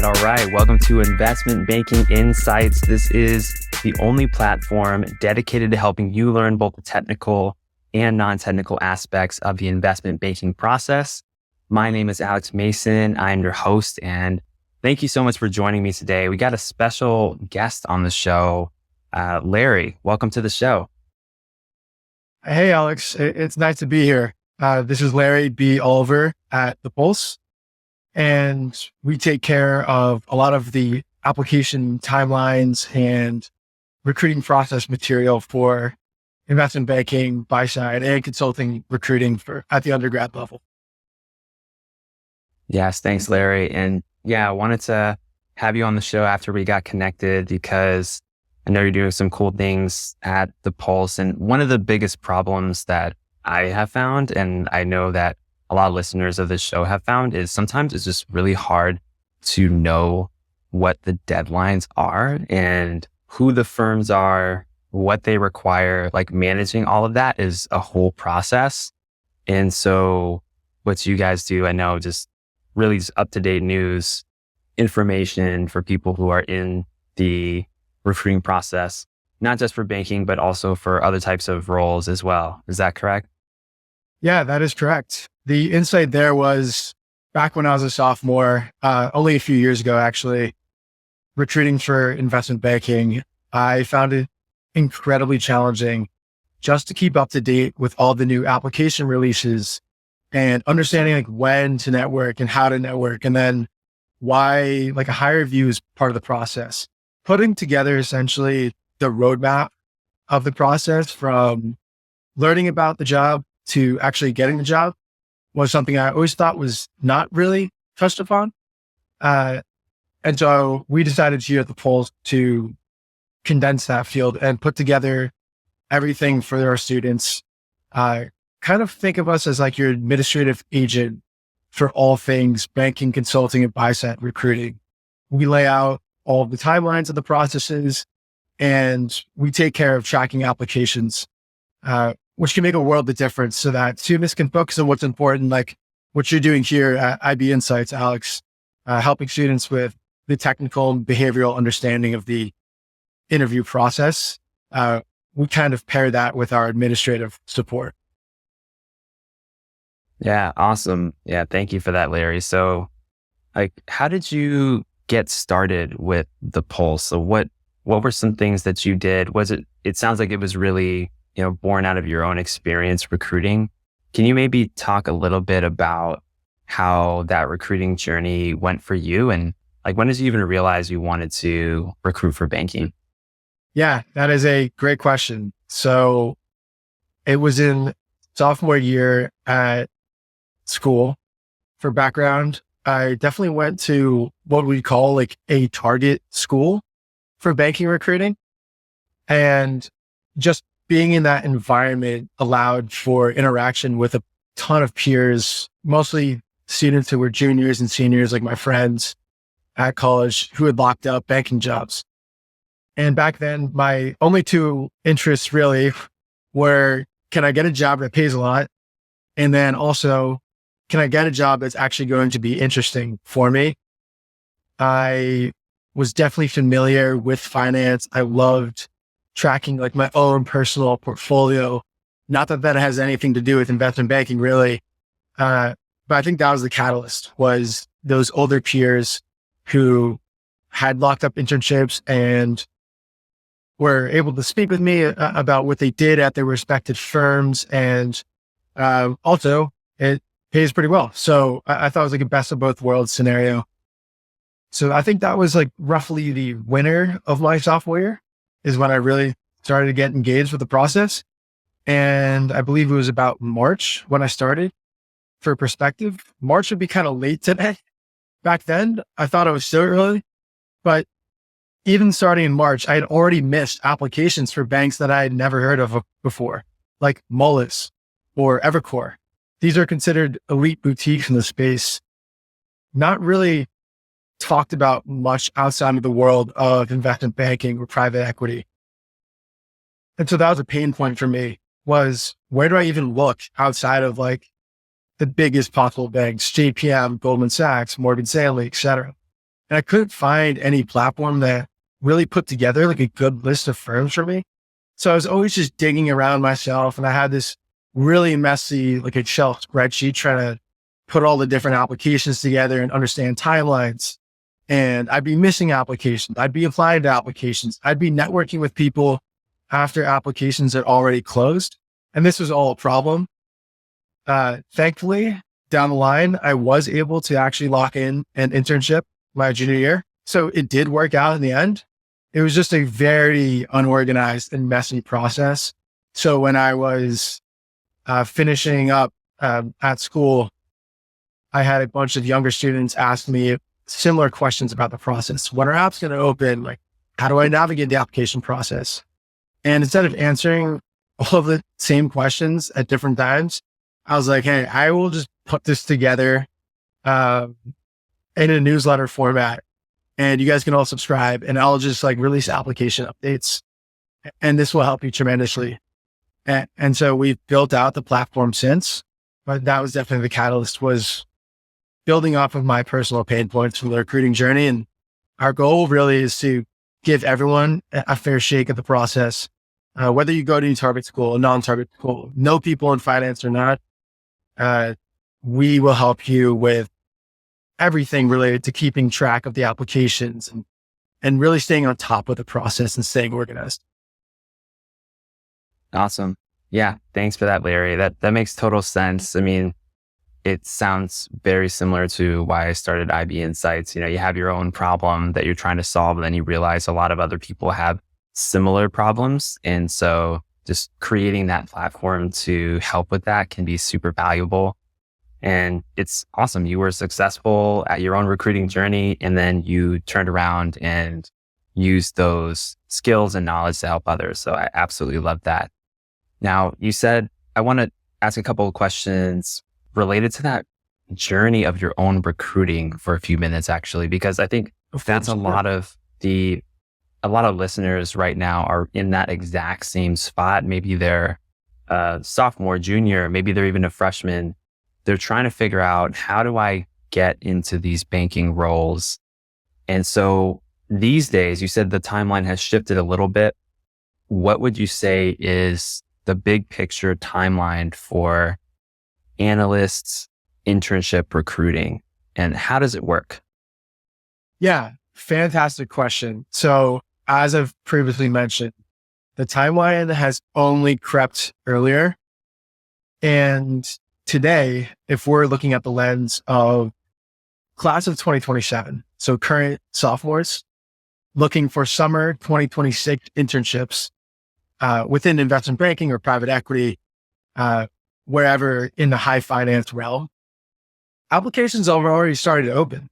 All right. Welcome to Investment Banking Insights. This is the only platform dedicated to helping you learn both the technical and non-technical aspects of the investment banking process. My name is Alex Mason. I'm your host, and thank you so much for joining me today. We got a special guest on the show, Larry. Welcome to the show. Hey, Alex. It's nice to be here. This is Larry B. Oliver at The Pulse, and we take care of a lot of the application timelines and recruiting process material for investment banking, buy side, and consulting recruiting at the undergrad level. Yes, thanks, Larry. And yeah, I wanted to have you on the show after we got connected because I know you're doing some cool things at The Pulse. And one of the biggest problems that I have found, and I know that a lot of listeners of this show have found, is sometimes it's just really hard to know what the deadlines are and who the firms are, what they require. Like managing all of that is a whole process. And so what you guys do, I know, just really just up-to-date news, information for people who are in the recruiting process, not just for banking, but also for other types of roles as well. Is that correct? Yeah, that is correct. The insight there was back when I was a sophomore, only a few years ago, actually, recruiting for investment banking. I found it incredibly challenging just to keep up to date with all the new application releases and understanding like when to network and how to network, and then why like a higher view is part of the process. Putting together essentially the roadmap of the process from learning about the job to actually getting the job was something I always thought was not really touched upon. And so we decided here at the Pulse to condense that field and put together everything for our students. Kind of think of us as like your administrative agent for all things banking, consulting, and buy-side recruiting. We lay out all of the timelines of the processes, and we take care of tracking applications, which can make a world of difference so that students can focus on what's important, like what you're doing here at IB Insights, Alex, helping students with the technical and behavioral understanding of the interview process. We kind of pair that with our administrative support. Yeah, awesome. Yeah, thank you for that, Larry. So, like, how did you get started with The Pulse? So what were some things that you did? It sounds like it was really, born out of your own experience recruiting. Can you maybe talk a little bit about how that recruiting journey went for you? And like, when did you even realize you wanted to recruit for banking? Yeah, that is a great question. So it was in sophomore year at school. For background, I definitely went to what we call like a target school for banking recruiting. And just being in that environment allowed for interaction with a ton of peers, mostly students who were juniors and seniors, like my friends at college who had locked up banking jobs. And back then, my only two interests really were, can I get a job that pays a lot? And then also, can I get a job that's actually going to be interesting for me? I was definitely familiar with finance. I loved tracking like my own personal portfolio. Not that that has anything to do with investment banking really. But I think that was the catalyst, was those older peers who had locked up internships and were able to speak with me about what they did at their respective firms. And also it pays pretty well. So I thought it was like a best of both worlds scenario. So I think that was like roughly the winter of my sophomore year is when I really started to get engaged with the process. And I believe it was about March when I started. For perspective, March would be kind of late today. Back then, I thought it was still early, but even starting in March, I had already missed applications for banks that I had never heard of before, like Moelis or Evercore. These are considered elite boutiques in the space, not really talked about much outside of the world of investment banking or private equity. And so that was a pain point for me, was where do I even look outside of like the biggest possible banks, JPM, Goldman Sachs, Morgan Stanley, et cetera. And I couldn't find any platform that really put together like a good list of firms for me. So I was always just digging around myself. And I had this really messy, like Excel spreadsheet trying to put all the different applications together and understand timelines. And I'd be missing applications. I'd be applying to applications. I'd be networking with people after applications had already closed. And this was all a problem. Thankfully, down the line, I was able to actually lock in an internship my junior year. So it did work out in the end. It was just a very unorganized and messy process. So when I was finishing up at school, I had a bunch of younger students ask me similar questions about the process. When are apps going to open? Like, how do I navigate the application process? And instead of answering all of the same questions at different times, I was like, hey, I will just put this together in a newsletter format, and you guys can all subscribe, and I'll just like release application updates, and this will help you tremendously. And so we've built out the platform since, but that was definitely the catalyst, was building off of my personal pain points from the recruiting journey. And our goal really is to give everyone a fair shake at the process. Whether you go to a target school, a non-target school, know people in finance or not, we will help you with everything related to keeping track of the applications and really staying on top of the process and staying organized. Awesome. Yeah. Thanks for that, Larry. That makes total sense. I mean, it sounds very similar to why I started IB Insights. You know, you have your own problem that you're trying to solve, and then you realize a lot of other people have similar problems. And so just creating that platform to help with that can be super valuable. And it's awesome. You were successful at your own recruiting journey, and then you turned around and used those skills and knowledge to help others. So I absolutely love that. Now, you said, I want to ask a couple of questions related to that journey of your own recruiting for a few minutes, actually, because I think that's a lot of listeners right now are in that exact same spot. Maybe they're a sophomore, junior, maybe they're even a freshman. They're trying to figure out, how do I get into these banking roles? And so these days, you said the timeline has shifted a little bit. What would you say is the big picture timeline for analysts internship recruiting, and how does it work? Yeah, fantastic question. So as I've previously mentioned, the timeline has only crept earlier. And today, if we're looking at the lens of class of 2027, so current sophomores looking for summer 2026 internships within investment banking or private equity, wherever in the high finance realm, applications are already started to open.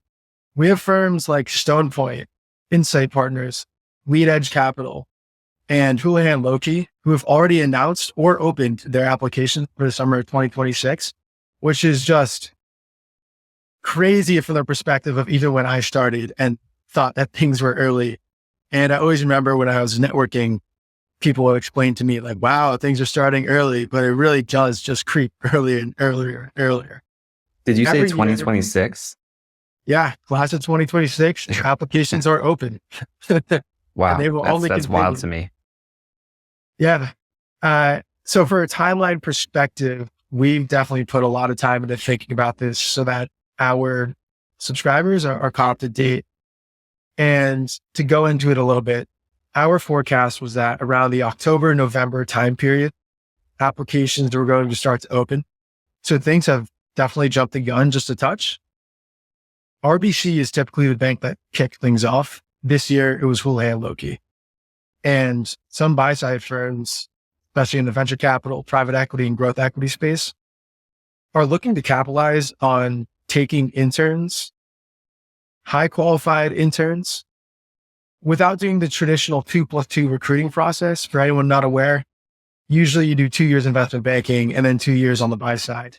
We have firms like Stone Point, Insight Partners, Lead Edge Capital, and Houlihan Lokey, who have already announced or opened their applications for the summer of 2026, which is just crazy from the perspective of even when I started and thought that things were early. And I always remember when I was networking, people would explain to me like, wow, things are starting early, but it really does just creep earlier and earlier and earlier. Did you say 2026? Yeah, class of 2026, applications are open. Wow, they will only that's continue. wild to me. Yeah. So for a timeline perspective, we've definitely put a lot of time into thinking about this so that our subscribers are caught up to date. And to go into it a little bit, our forecast was that around the October, November time period, applications were going to start to open. So things have definitely jumped the gun just a touch. RBC is typically the bank that kicked things off. This year, it was Houlihan Lokey. And some buy-side firms, especially in the venture capital, private equity, and growth equity space, are looking to capitalize on taking interns, high qualified interns, without doing the traditional 2+2 recruiting process. For anyone not aware, usually you do 2 years investment banking and then 2 years on the buy side.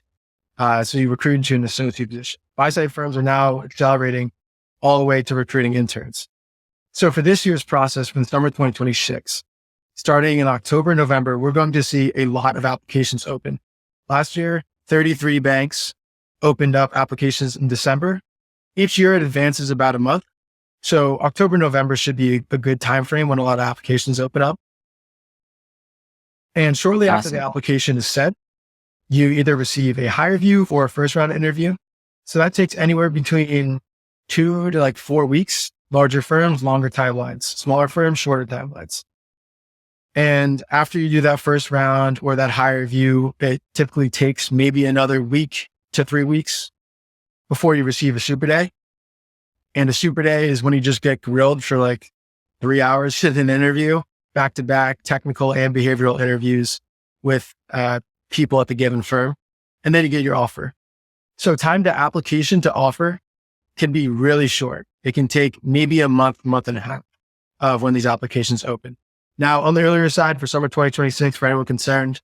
So you recruit into an associate position. Buy side firms are now accelerating all the way to recruiting interns. So for this year's process from the summer 2026, starting in October, November, we're going to see a lot of applications open. Last year, 33 banks opened up applications in December. Each year it advances about a month. So October, November should be a good time frame when a lot of applications open up. And shortly after the Awesome. application is sent, you either receive a high review or a first round interview. So that takes anywhere between 2 to 4 weeks. Larger firms, longer timelines. Smaller firms, shorter timelines. And after you do that first round or that high review, it typically takes maybe another week to 3 weeks before you receive a super day. And a super day is when you just get grilled for 3 hours in an interview, back to back technical and behavioral interviews with people at the given firm. And then you get your offer. So time to application to offer can be really short. It can take maybe a month, month and a half of when these applications open. Now, on the earlier side for summer 2026, for anyone concerned,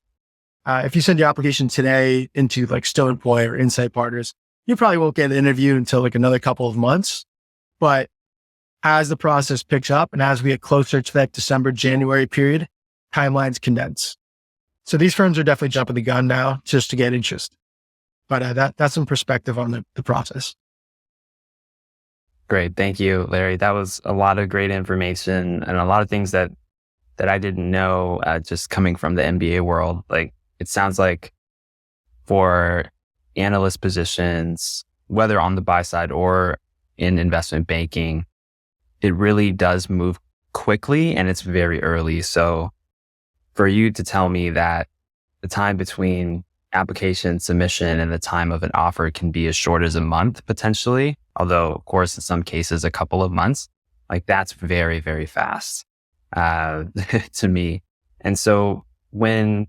if you send your application today into Still Employ or Insight Partners, you probably won't get an interview until another couple of months. But as the process picks up and as we get closer to that December, January period, timelines condense. So these firms are definitely jumping the gun now just to get interest. But that's some perspective on the process. Great. Thank you, Larry. That was a lot of great information and a lot of things that I didn't know just coming from the MBA world. It sounds like for analyst positions, whether on the buy side or in investment banking, it really does move quickly and it's very early. So for you to tell me that the time between application submission and the time of an offer can be as short as a month potentially, although of course in some cases a couple of months, that's very, very fast to me. And so when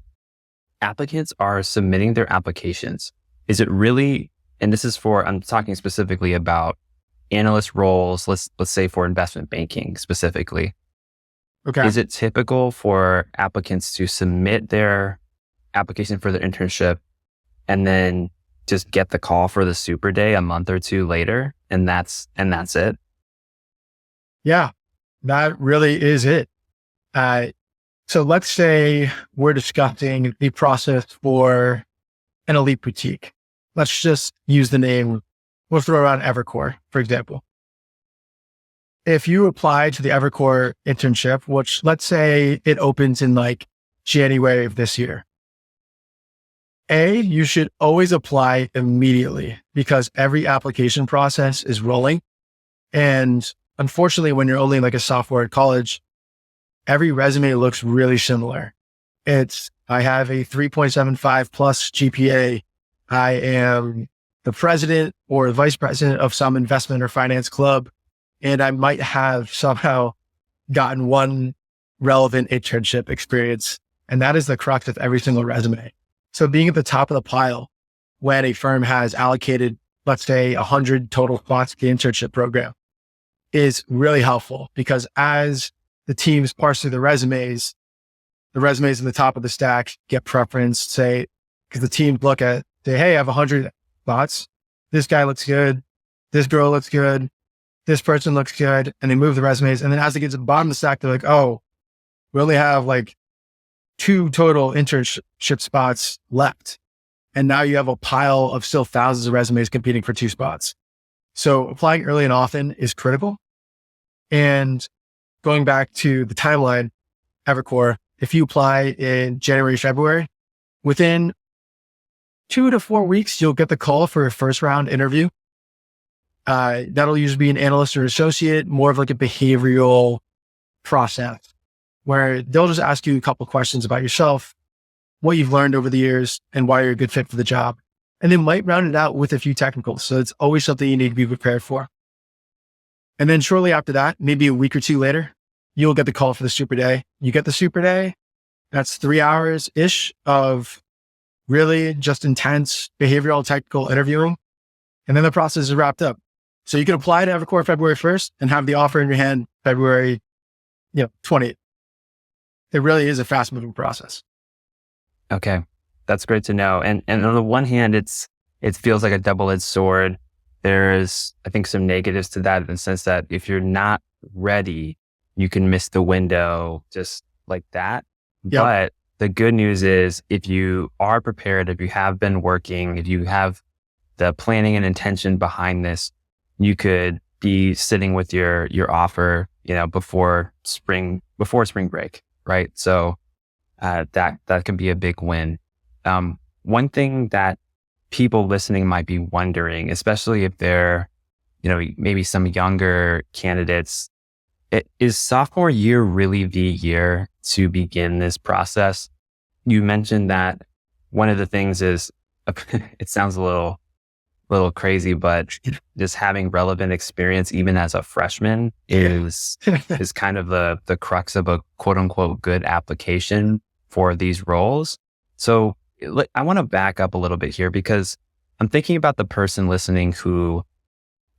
applicants are submitting their applications, is it really, and this is I'm talking specifically about analyst roles, let's say for investment banking specifically. Okay. Is it typical for applicants to submit their application for their internship and then just get the call for the super day a month or two later and that's it? Yeah, that really is it. So let's say we're discussing the process for an elite boutique. Let's just use the name. We'll throw around Evercore, for example. If you apply to the Evercore internship, which let's say it opens in January of this year, you should always apply immediately because every application process is rolling. And unfortunately, when you're only a sophomore at college, every resume looks really similar. I have a 3.75 plus GPA. I am the president or the vice president of some investment or finance club. And I might have somehow gotten one relevant internship experience. And that is the crux of every single resume. So being at the top of the pile when a firm has allocated, let's say 100 total spots to the internship program is really helpful because as the teams parse through the resumes in the top of the stack get preference, because the teams look at, hey, I have 100 spots. This guy looks good. This girl looks good. This person looks good. And they move the resumes. And then as they get to the bottom of the stack, they're like, oh, we only have 2 total internship spots left. And now you have a pile of still thousands of resumes competing for 2 spots. So applying early and often is critical. And going back to the timeline, Evercore, if you apply in January, February, within 2 to 4 weeks, you'll get the call for a first round interview. That'll usually be an analyst or associate, more of a behavioral process where they'll just ask you a couple of questions about yourself, what you've learned over the years, and why you're a good fit for the job. And they might round it out with a few technicals. So it's always something you need to be prepared for. And then shortly after that, maybe a week or 2 later, you'll get the call for the super day. You get the super day. That's 3 hours-ish of really just intense behavioral technical interviewing. And then the process is wrapped up. So you can apply to Evercore February 1st and have the offer in your hand February 20th. It really is a fast moving process. Okay. That's great to know. And on the one hand, it feels like a double-edged sword. There's, I think, some negatives to that in the sense that if you're not ready, you can miss the window just like that. Yep. But the good news is if you are prepared, if you have been working, if you have the planning and intention behind this, you could be sitting with your offer, before spring break, right? So that can be a big win. One thing that people listening might be wondering, especially if they're, maybe some younger candidates, is sophomore year really the year to begin this process? You mentioned that one of the things is, it sounds a little crazy, but just having relevant experience, even as a freshman, is kind of the crux of a quote unquote good application for these roles. So I want to back up a little bit here, because I'm thinking about the person listening who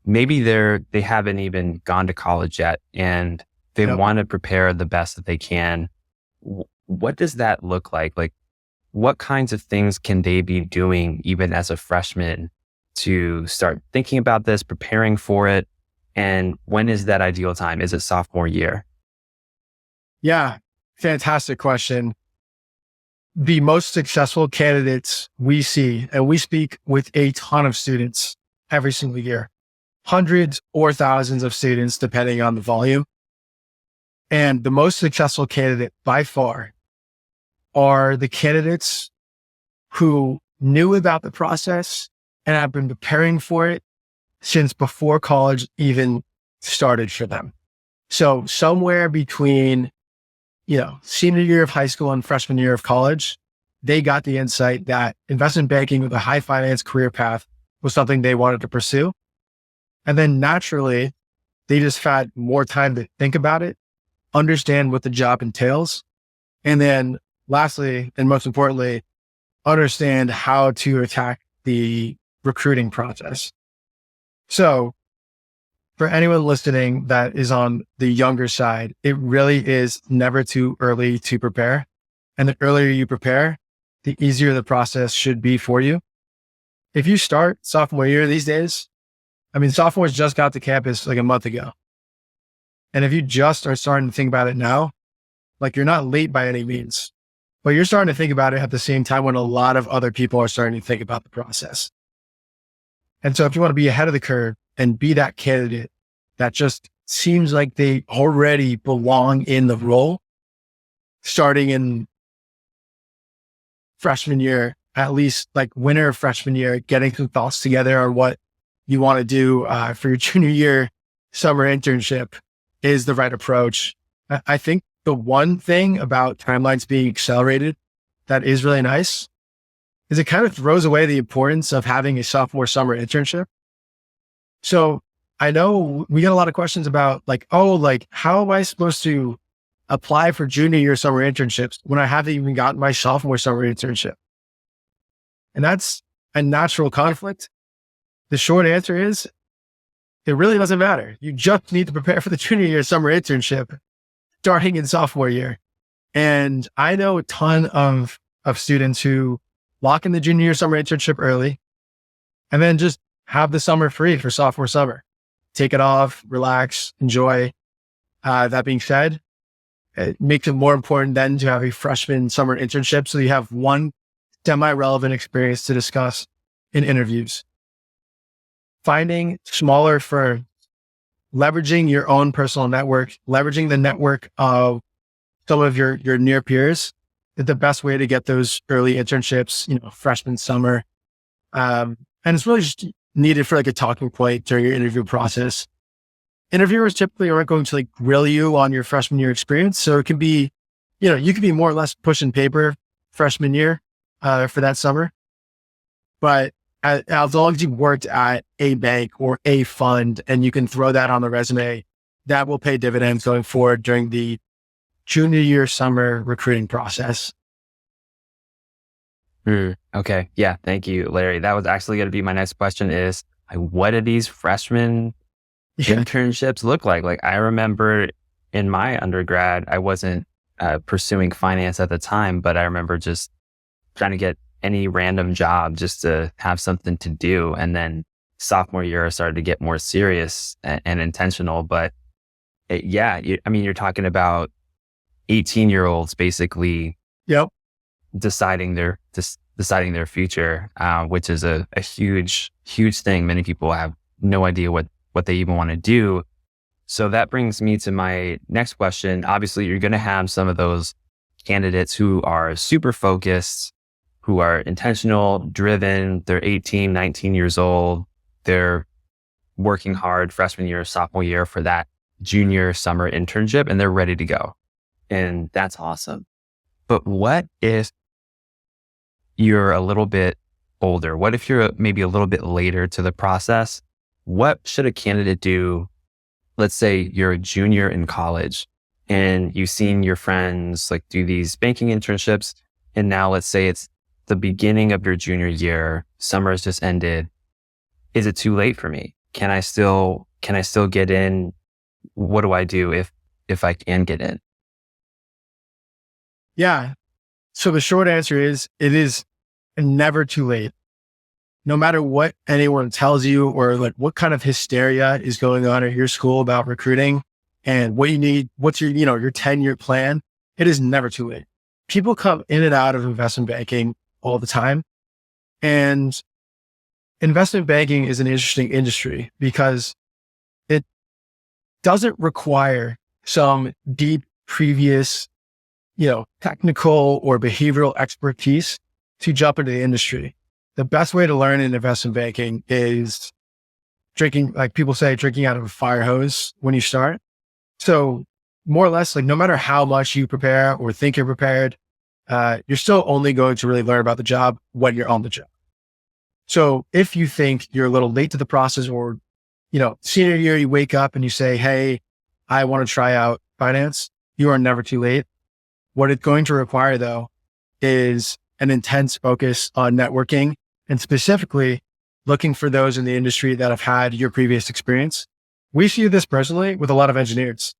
maybe they haven't even gone to college yet, and they Yep. want to prepare the best that they can. What does that look like? Like, what kinds of things can they be doing even as a freshman to start thinking about this, preparing for it? And when is that ideal time? Is it sophomore year? Yeah. Fantastic question. The most successful candidates we see, and we speak with a ton of students every single year, hundreds or thousands of students, depending on the volume. And the most successful candidate by far are the candidates who knew about the process and have been preparing for it since before college even started for them. So somewhere between, senior year of high school and freshman year of college, they got the insight that investment banking with a high finance career path was something they wanted to pursue. And then naturally, they just had more time to think about it, understand what the job entails, and then lastly, and most importantly, understand how to attack the recruiting process. So for anyone listening that is on the younger side, it really is never too early to prepare. And the earlier you prepare, the easier the process should be for you. If you start sophomore year these days, sophomores just got to campus like a month ago. And if you just are starting to think about it now, like, you're not late by any means, but you're starting to think about it at the same time when a lot of other people are starting to think about the process. And so if you want to be ahead of the curve and be that candidate that just seems like they already belong in the role, starting in freshman year, at least like winter of freshman year, getting some thoughts together on what you want to do for your junior year summer internship is the right approach. I think the one thing about timelines being accelerated that is really nice is it kind of throws away the importance of having a sophomore summer internship. So I know we get a lot of questions about how am I supposed to apply for junior year summer internships when I haven't even gotten my sophomore summer internship? And that's a natural conflict. The short answer is it really doesn't matter. You just need to prepare for the junior year summer internship starting in sophomore year. And I know a ton of students who lock in the junior year summer internship early and then just have the summer free for sophomore summer. Take it off, relax, enjoy. That being said, it makes it more important then to have a freshman summer internship so you have one semi-relevant experience to discuss in interviews. Finding smaller firms, leveraging your own personal network, leveraging the network of some of your near peers is the best way to get those early internships, freshman summer. And it's really just needed for like a talking point during your interview process. Interviewers typically aren't going to grill you on your freshman year experience. So it can be, you can be more or less pushing paper freshman year for that summer. But as long as you worked at a bank or a fund and you can throw that on the resume, that will pay dividends going forward during the junior year summer recruiting process. Okay. Yeah. Thank you, Larry. That was actually going to be my next question is, what do these freshman internships look like? Like, I remember in my undergrad, I wasn't pursuing finance at the time, but I remember just trying to get any random job just to have something to do. And then sophomore year, I started to get more serious and intentional. But you're talking about 18-year-olds basically Yep. deciding their future, which is a huge thing. Many people have no idea what what they even want to do. So that brings me to my next question. Obviously, you're going to have some of those candidates who are super focused, who are intentional, driven. They're 18, 19 years old. They're working hard freshman year, sophomore year for that junior summer internship, and they're ready to go. And that's awesome. But what if you're a little bit older? What if you're maybe a little bit later to the process? What should a candidate do? Let's say you're a junior in college and you've seen your friends like do these banking internships. And now let's say it's the beginning of your junior year, summer has just ended. Is it too late for me? Can I still get in? What do I do if I can get in? Yeah. So the short answer is it is never too late. No matter what anyone tells you or like what kind of hysteria is going on at your school about recruiting and what you need, what's your, your 10-year plan, it is never too late. People come in and out of investment banking all the time. And investment banking is an interesting industry because it doesn't require some deep previous, technical or behavioral expertise to jump into the industry. The best way to learn in investment banking is drinking, like people say, drinking out of a fire hose when you start. So more or less, like no matter how much you prepare or think you're prepared, you're still only going to really learn about the job when you're on the job. So if you think you're a little late to the process or, senior year, you wake up and you say, hey, I want to try out finance, you are never too late. What it's going to require though is an intense focus on networking and specifically looking for those in the industry that have had your previous experience. We see this personally with a lot of engineers.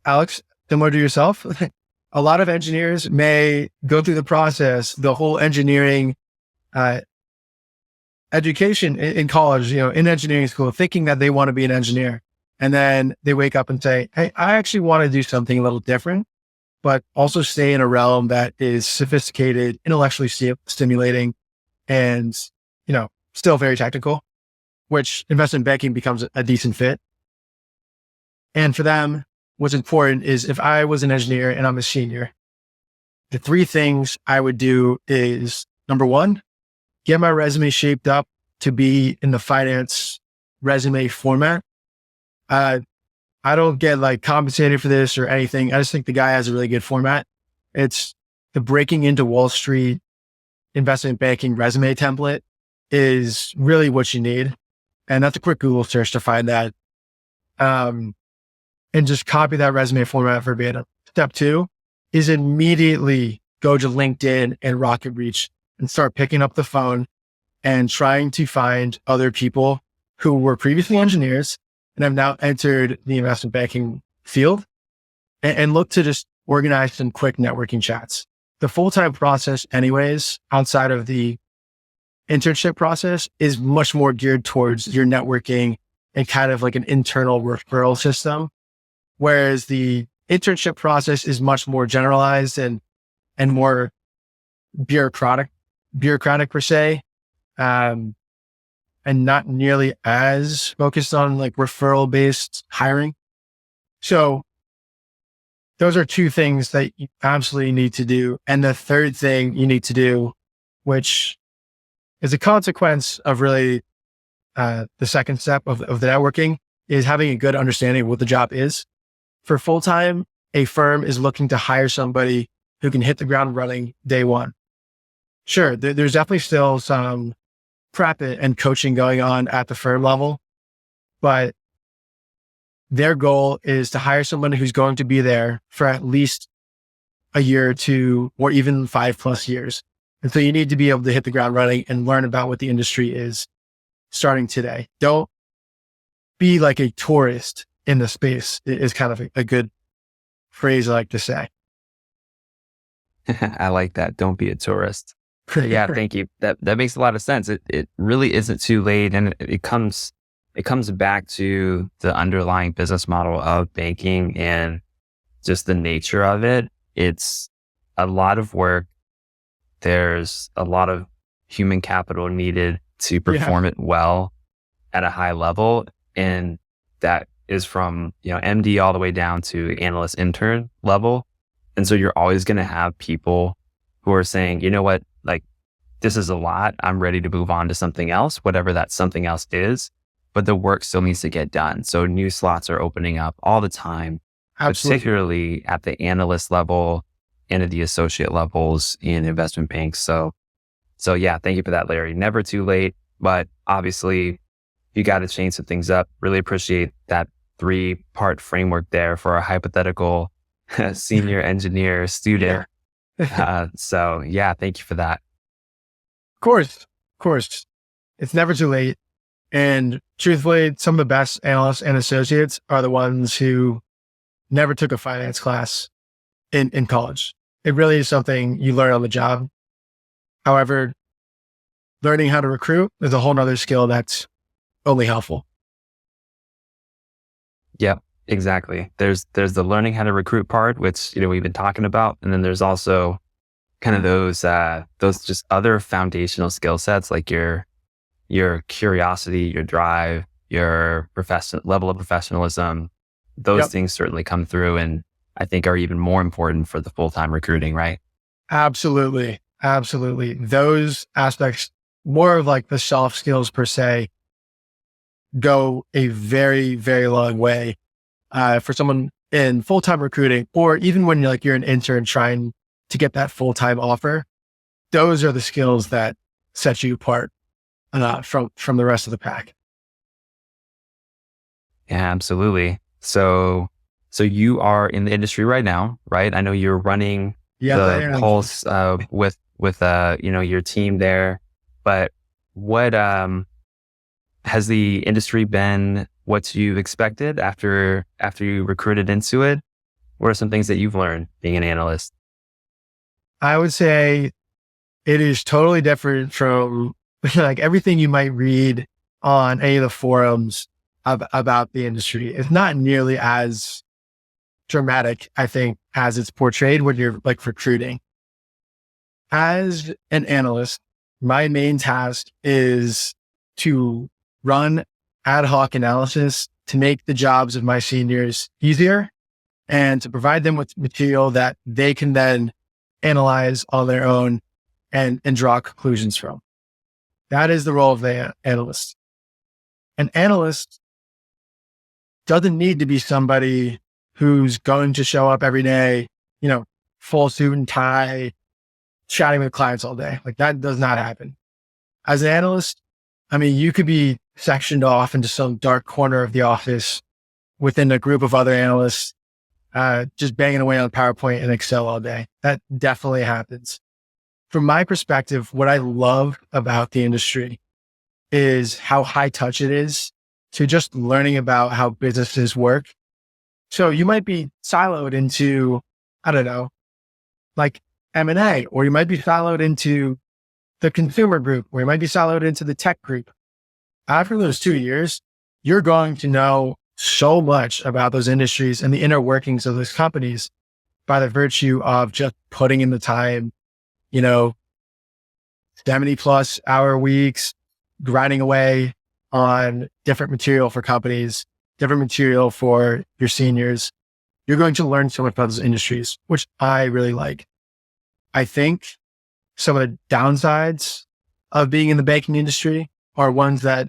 Alex, similar to yourself, a lot of engineers may go through the process, the whole engineering education in college, in engineering school, thinking that they want to be an engineer. And then they wake up and say, hey, I actually want to do something a little different, but also stay in a realm that is sophisticated, intellectually stimulating, and, still very technical, which investment banking becomes a decent fit. And for them, what's important is if I was an engineer and I'm a senior, the three things I would do is number one, get my resume shaped up to be in the finance resume format. I don't get like compensated for this or anything. I just think the guy has a really good format. It's the breaking into Wall Street investment banking resume template is really what you need. And that's a quick Google search to find that. And just copy that resume format verbatim. Step two is immediately go to LinkedIn and Rocket Reach and start picking up the phone and trying to find other people who were previously engineers and have now entered the investment banking field and look to just organize some quick networking chats. The full-time process anyways, outside of the internship process, is much more geared towards your networking and kind of like an internal referral system. Whereas the internship process is much more generalized and more bureaucratic per se. And not nearly as focused on like referral based hiring. So those are two things that you absolutely need to do. And the third thing you need to do, which is a consequence of really the second step of the networking, is having a good understanding of what the job is. For full-time, a firm is looking to hire somebody who can hit the ground running day one. Sure, there's definitely still some prep and coaching going on at the firm level, but their goal is to hire someone who's going to be there for at least a year or two, or even 5+ years. And so you need to be able to hit the ground running and learn about what the industry is starting today. Don't be like a tourist in the space is kind of a good phrase I like to say. I like that. Don't be a tourist. Yeah, thank you. That makes a lot of sense. It really isn't too late, and it comes back to the underlying business model of banking and just the nature of it. It's a lot of work. There's a lot of human capital needed to perform it well. at a high level. And that is from, MD all the way down to analyst intern level. And so you're always going to have people who are saying, you know what, like, this is a lot. I'm ready to move on to something else, whatever that something else is. But the work still needs to get done. So new slots are opening up all the time, Absolutely. particularly at the analyst level and at the associate levels in investment banks. So yeah, thank you for that, Larry. Never too late, but obviously you got to change some things up. Really appreciate that 3-part framework there for a hypothetical senior engineer student. So yeah, thank you for that. Of course, it's never too late. And truthfully, some of the best analysts and associates are the ones who never took a finance class in college. It really is something you learn on the job. However, learning how to recruit is a whole nother skill that's only helpful. Yeah, exactly. There's the learning how to recruit part, which, we've been talking about. And then there's also kind of those just other foundational skill sets, like your curiosity, your drive, your level of professionalism. Those Yep. things certainly come through, and I think are even more important for the full-time recruiting, right? Absolutely. Absolutely. Those aspects, more of like the soft skills per se, go a very, very long way for someone in full-time recruiting, or even when you're an intern trying to get that full-time offer. Those are the skills that set you apart from the rest of the pack. Yeah, absolutely. So you are in the industry right now, right? I know you're running Yes, I the am. Pulse with your team there, but what has the industry been what you've expected after you recruited into it? What are some things that you've learned being an analyst? I would say it is totally different from like everything you might read on any of the forums about the industry. It's not nearly as dramatic, I think, as it's portrayed when you're like recruiting. As an analyst, my main task is to run ad hoc analysis to make the jobs of my seniors easier and to provide them with material that they can then analyze on their own and draw conclusions from. That is the role of the analyst. An analyst doesn't need to be somebody who's going to show up every day, full suit and tie, chatting with clients all day. Like that does not happen. As an analyst, I mean, you could be sectioned off into some dark corner of the office within a group of other analysts, just banging away on PowerPoint and Excel all day. That definitely happens. From my perspective, what I love about the industry is how high touch it is to just learning about how businesses work. So you might be siloed into, I don't know, like M&A, or you might be siloed into the consumer group, or you might be siloed into the tech group. After those 2 years, you're going to know so much about those industries and the inner workings of those companies by the virtue of just putting in the time, 70 plus hour weeks, grinding away on different material for companies, different material for your seniors. You're going to learn so much about those industries, which I really like. I think some of the downsides of being in the banking industry are ones that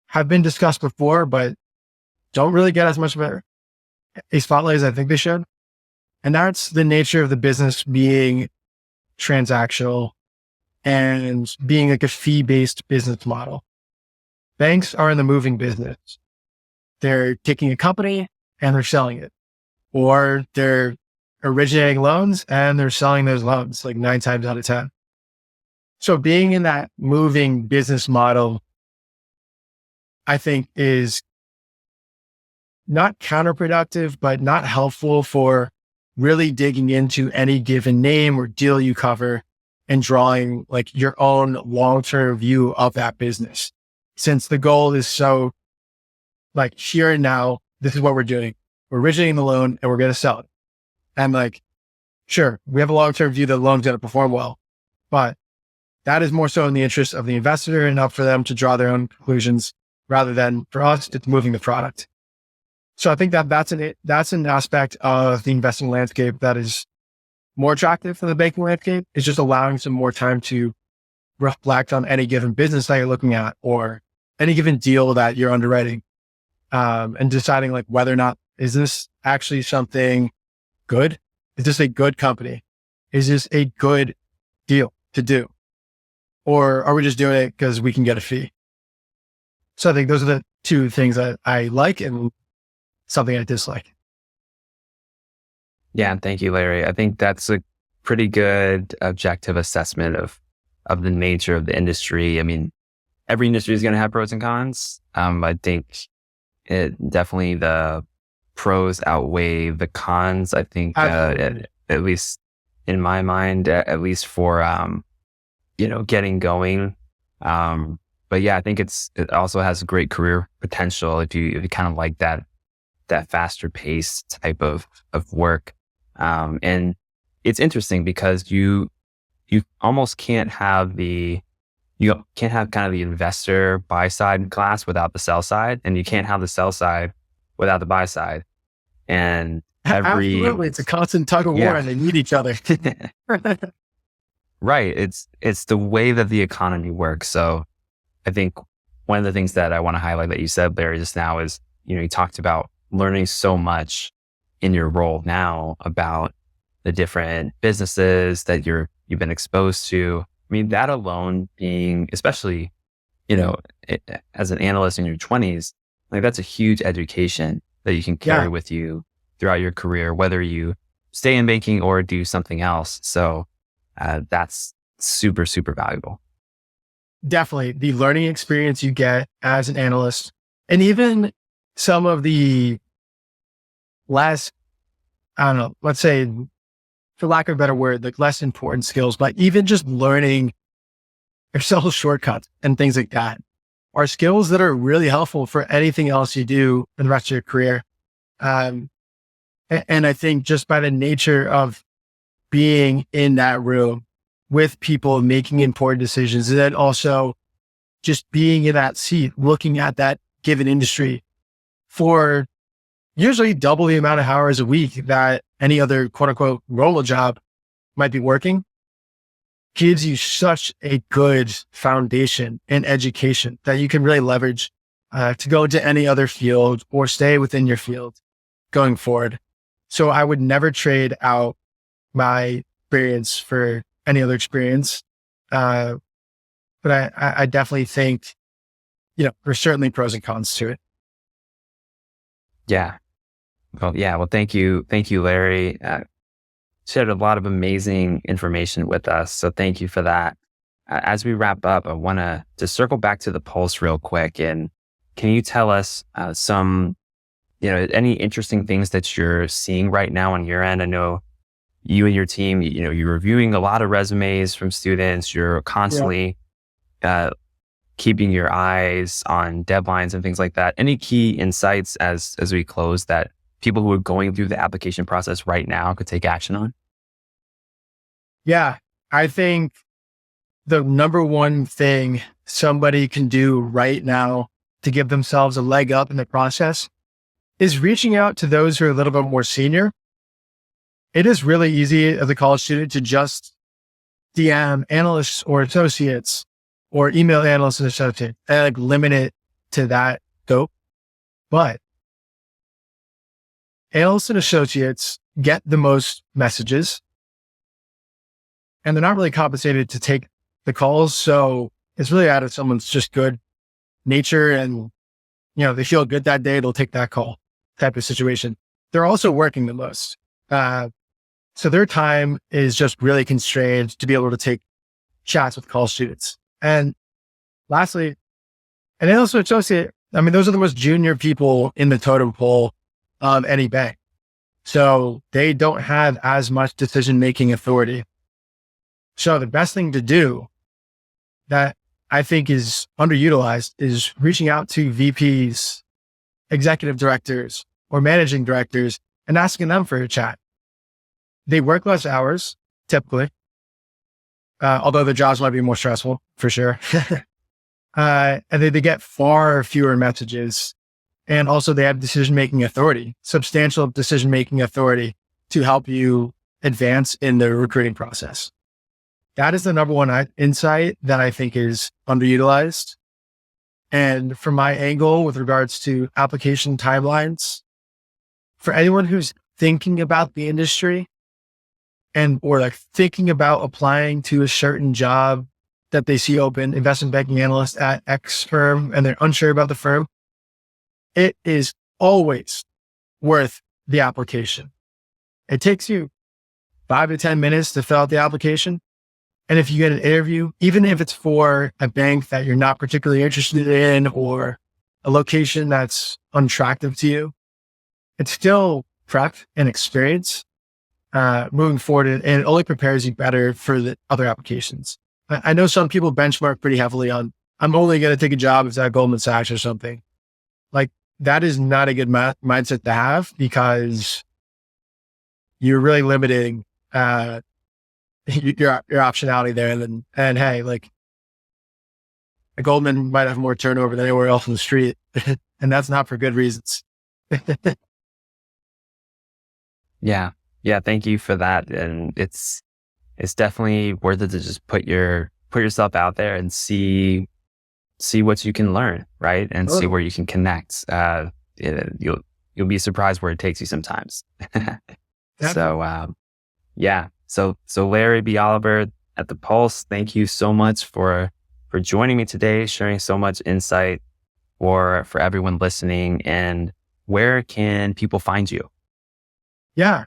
have been discussed before, but don't really get as much of a spotlight as I think they should. And that's the nature of the business being transactional and being like a fee-based business model. Banks are in the moving business. They're taking a company and they're selling it, or they're originating loans and they're selling those loans like 9 times out of 10. So being in that moving business model, I think is not counterproductive, but not helpful for really digging into any given name or deal you cover and drawing like your own long-term view of that business. Since the goal is so like here and now, this is what we're doing. We're originating the loan and we're going to sell it. And like, sure, we have a long-term view that the loan's going to perform well, but that is more so in the interest of the investor and up for them to draw their own conclusions. rather than for us, it's moving the product. So I think that that's an aspect of the investing landscape that is more attractive than the banking landscape. It's just allowing some more time to reflect on any given business that you're looking at or any given deal that you're underwriting, and deciding like whether or not is this actually something good? Is this a good company? Is this a good deal to do? Or are we just doing it because we can get a fee? So I think those are the two things that I like and something I dislike. Yeah, thank you, Larry. I think that's a pretty good objective assessment of the nature of the industry. I mean, every industry is going to have pros and cons. I think it definitely the pros outweigh the cons. I think at least in my mind, at least for getting going. But yeah, I think it also has great career potential if you kind of like that faster pace type of work. And it's interesting because you almost can't have kind of the investor buy side class without the sell side, and you can't have the sell side without the buy side. And absolutely, it's a constant tug of war, and they need each other. Right. It's the way that the economy works. So I think one of the things that I want to highlight that you said, Larry, just now is, you talked about learning so much in your role now about the different businesses that you've been exposed to. I mean, that alone being, especially, as an analyst in your 20s, like that's a huge education that you can carry with you throughout your career, whether you stay in banking or do something else. So that's super, super valuable. Definitely the learning experience you get as an analyst, and even some of the less, I don't know, let's say, for lack of a better word, like less important skills, but even just learning Excel shortcuts and things like that are skills that are really helpful for anything else you do in the rest of your career. And I think just by the nature of being in that room with people making important decisions, and then also just being in that seat, looking at that given industry for usually double the amount of hours a week that any other quote unquote role job might be working, gives you such a good foundation and education that you can really leverage to go into any other field or stay within your field going forward. So I would never trade out my experience for any other experience. But I definitely think, there's certainly pros and cons to it. Yeah. Well, thank you. Thank you, Larry. Shared a lot of amazing information with us. So thank you for that. As we wrap up, I want to circle back to the Pulse real quick. And can you tell us some, any interesting things that you're seeing right now on your end? I know you and your team, you're reviewing a lot of resumes from students. You're constantly keeping your eyes on deadlines and things like that. Any key insights as we close that people who are going through the application process right now could take action on? Yeah, I think the number one thing somebody can do right now to give themselves a leg up in the process is reaching out to those who are a little bit more senior. It is really easy as a college student to just DM analysts or associates or email analysts and associates and limit it to that scope. But analysts and associates get the most messages, and they're not really compensated to take the calls. So it's really out of someone's just good nature, and, they feel good that day, they'll take that call type of situation. They're also working the most. So their time is just really constrained to be able to take chats with college students. And lastly, an analyst or associate, those are the most junior people in the totem pole of any bank. So they don't have as much decision-making authority. So the best thing to do that I think is underutilized is reaching out to VPs, executive directors, or managing directors and asking them for a chat. They work less hours, typically, although the jobs might be more stressful, for sure. and they get far fewer messages. And also they have decision-making authority, substantial decision-making authority to help you advance in the recruiting process. That is the number one insight that I think is underutilized. And from my angle with regards to application timelines, for anyone who's thinking about the industry or like thinking about applying to a certain job that they see open, investment banking analyst at X firm, and they're unsure about the firm, it is always worth the application. It takes you 5 to 10 minutes to fill out the application. And if you get an interview, even if it's for a bank that you're not particularly interested in or a location that's unattractive to you, it's still prep and experience moving forward. And it only prepares you better for the other applications. I know some people benchmark pretty heavily on, I'm only going to take a job if it's at Goldman Sachs or something. Like, that is not a good mindset to have, because you're really limiting your optionality there. And hey, like, a Goldman might have more turnover than anywhere else in the street, and that's not for good reasons. Yeah. Yeah. Thank you for that. And it's definitely worth it to just put yourself out there and see what you can learn, right? And see where you can connect. You'll be surprised where it takes you sometimes. So, yeah. So Larry B. Oliver at The Pulse, thank you so much for joining me today, sharing so much insight for everyone listening. And where can people find you? Yeah.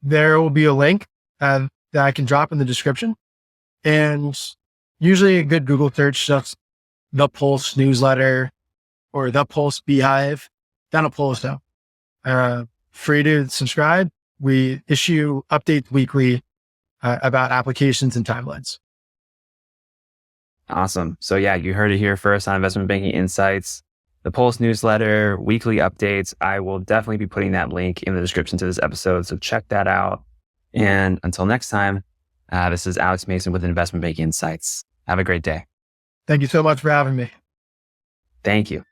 There will be a link that I can drop in the description. And usually a good Google search, just The Pulse newsletter or The Pulse Beehive. That'll pull us down. Free to subscribe. We issue updates weekly about applications and timelines. Awesome. So yeah, you heard it here first on Investment Banking Insights, The Pulse newsletter, weekly updates. I will definitely be putting that link in the description to this episode. So check that out. And until next time, this is Alex Mason with Investment Banking Insights. Have a great day. Thank you so much for having me. Thank you.